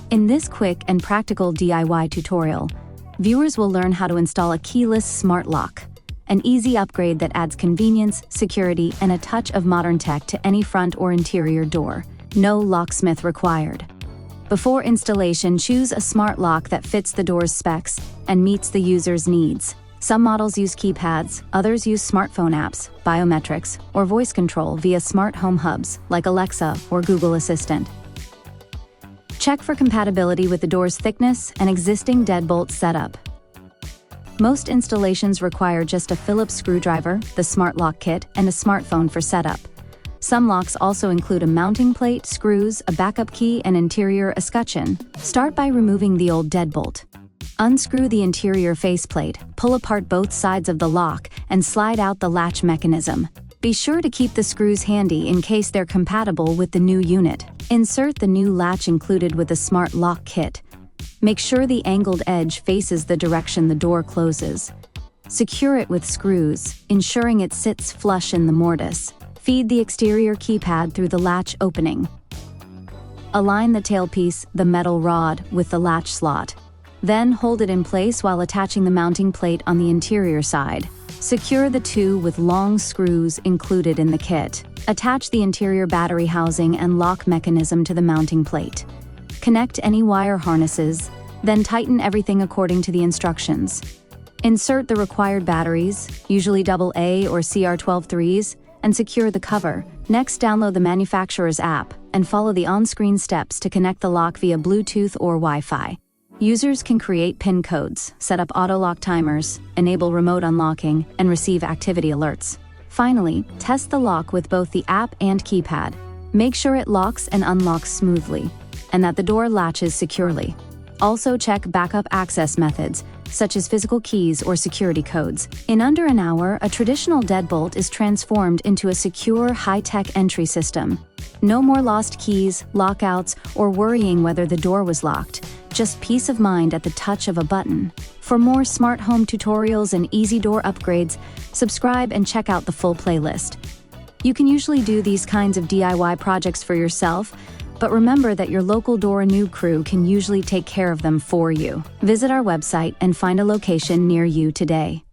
In this quick and practical DIY tutorial, viewers will learn how to install a keyless smart lock, an easy upgrade that adds convenience, security, and a touch of modern tech to any front or interior door. No locksmith required. Before installation, choose a smart lock that fits the door's specs and meets the user's needs. Some models use keypads, others use smartphone apps, biometrics, or voice control via smart home hubs like Alexa or Google Assistant. Check for compatibility with the door's thickness and existing deadbolt setup. Most installations require just a Phillips screwdriver, the smart lock kit, and a smartphone for setup. Some locks also include a mounting plate, screws, a backup key, and interior escutcheon. Start by removing the old deadbolt. Unscrew the interior faceplate, pull apart both sides of the lock, and slide out the latch mechanism. Be sure to keep the screws handy in case they're compatible with the new unit. Insert the new latch included with the smart lock kit. Make sure the angled edge faces the direction the door closes. Secure it with screws, ensuring it sits flush in the mortise. Feed the exterior keypad through the latch opening. Align the tailpiece, the metal rod, with the latch slot. Then hold it in place while attaching the mounting plate on the interior side. Secure the two with long screws included in the kit. Attach the interior battery housing and lock mechanism to the mounting plate. Connect any wire harnesses, then tighten everything according to the instructions. Insert the required batteries, usually AA or CR12-3s, and secure the cover. Next, download the manufacturer's app and follow the on-screen steps to connect the lock via Bluetooth or Wi-Fi. Users can create PIN codes, set up auto-lock timers, enable remote unlocking, and receive activity alerts. Finally, test the lock with both the app and keypad. Make sure it locks and unlocks smoothly, and that the door latches securely. Also check backup access methods, such as physical keys or security codes. In under an hour, a traditional deadbolt is transformed into a secure, high-tech entry system. No more lost keys, lockouts, or worrying whether the door was locked. Just peace of mind at the touch of a button. For more smart home tutorials and easy door upgrades, subscribe and check out the full playlist. You can usually do these kinds of DIY projects for yourself, but remember that your local Door New crew can usually take care of them for you. Visit our website and find a location near you today.